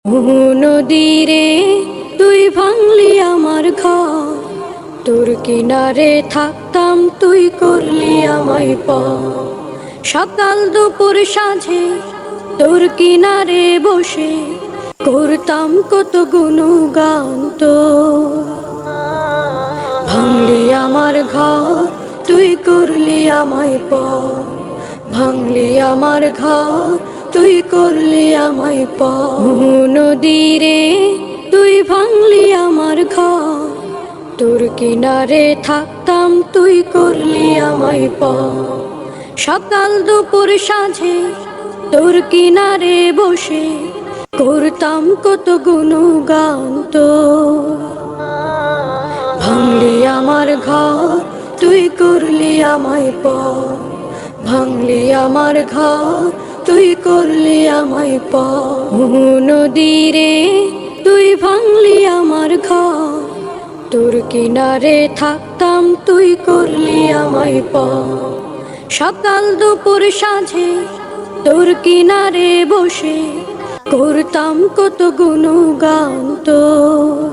নদীরে তুই ভাঙলি আমার ঘর, তোর কিনারে থাকতাম তুই করলি আমায় পর। সকাল দুপুর সাঁঝে তোর কিনারে বসে করতাম কত গুণগান তোর। ভাঙলি আমার ঘর, তুই করলি আমায় পর। ভাঙলি আমার ঘর, তুই করলি আমায় পর। নদীরে তুই ভাঙলি আমার ঘর, তোর কিনারে থাকতাম তুই করলি আমায় পর। সকাল দুপুর সাঁঝে তোর কিনারে বসে করতাম কত গুণগান তোর। ভাঙলি আমার ঘর, তুই করলি আমায় পর। ভাঙলি আমার ঘর, তুই করলি আমায় পর। নদীরে তুই ভাঙলি আমার ঘর, তোর কিনারে থাকতাম তুই করলি আমায় পর। সকাল দুপুর সাঁঝে তোর কিনারে বসে করতাম কত গুণগান তোর।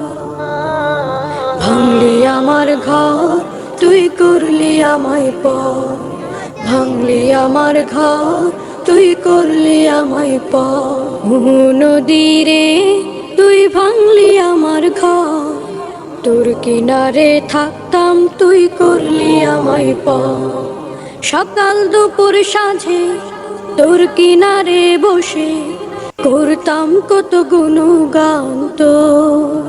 ভাঙলি আমার ঘর, তুই করলি আমায় পর। ভাঙলি আমার ঘর, তুই করলি আমায় পর। নদীরে তুই ভাঙলি আমার ঘর, তোর কিনারে থাকতাম তুই করলি আমায় পর। সকাল দুপুর সাঁঝে তোর কিনারে বসে করতাম কত গুণগান তোর।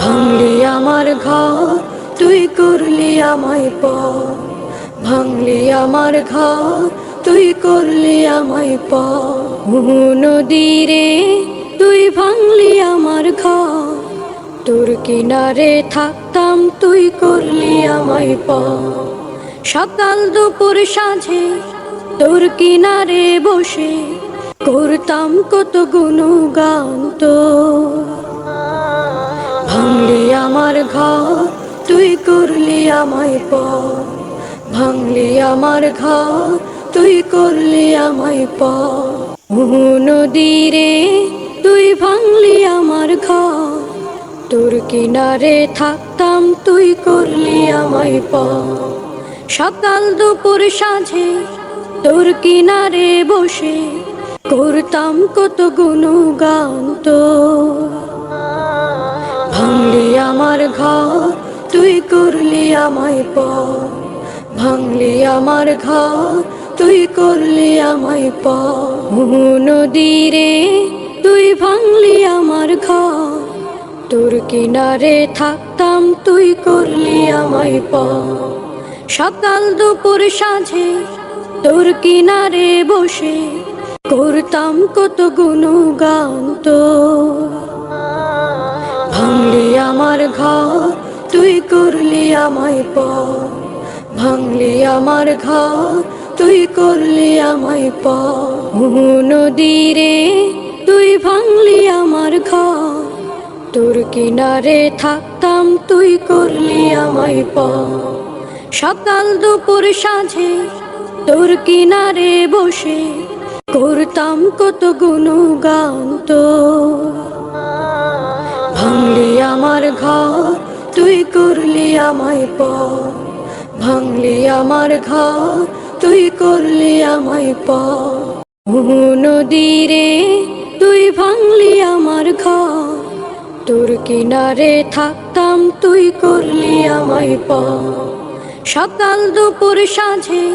ভাঙলি আমার ঘর, তুই করলি আমায় পর। ভাঙলি আমার ঘর, তুই করলি আমায় পর। নদীরে তুই ভাঙলি আমার ঘর, তোর কিনারে থাকতাম তুই করলি আমায় পর। সকাল দুপুর সাঁঝে তোর কিনারে বসে করতাম কত গুণগান তোর। ভাঙলি আমার ঘর, তুই করলি আমায় পর। ভাঙলি আমার ঘর, তুই করলি আমায় পর। নদীরে তুই ভাঙলি আমার ঘর, তোর কিনারে থাকতাম তুই করলি আমায় পর। সকাল দুপুর সাঁঝে তোর কিনারে বসে করতাম কত গুণগান তোর। ভাঙলি আমার ঘর, তুই করলি আমায় পর। ভাঙলি আমার ঘর, তুই করলি আমায় পর। নদীরে তুই ভাঙলি আমার ঘর, তোর কিনারে থাকতাম তুই করলি আমায় পর। সকাল দুপুর সাঁঝে তোর কিনারে বসে করতাম কত গুণগান তোর। ভাঙলি আমার ঘর, তুই করলি আমায় পর। ভাঙলি আমার ঘর, তুই করলি আমায় পর। নদীরে তুই ভাঙলি আমার ঘর, তোর কিনারে থাকতাম তুই করলি আমায় পর। সকাল দুপুর সাঁঝে তোর কিনারে বসে করতাম কত গুণগান তোর। ভাঙলি আমার ঘর, তুই করলি আমায় পর। ভাঙলি আমার ঘর, তুই করলি আমায় পর। নদীরে তুই ভাঙলি আমার ঘর, তোর কিনারে থাকতাম তুই করলি আমায় পর। সকাল দুপুর সাঁঝে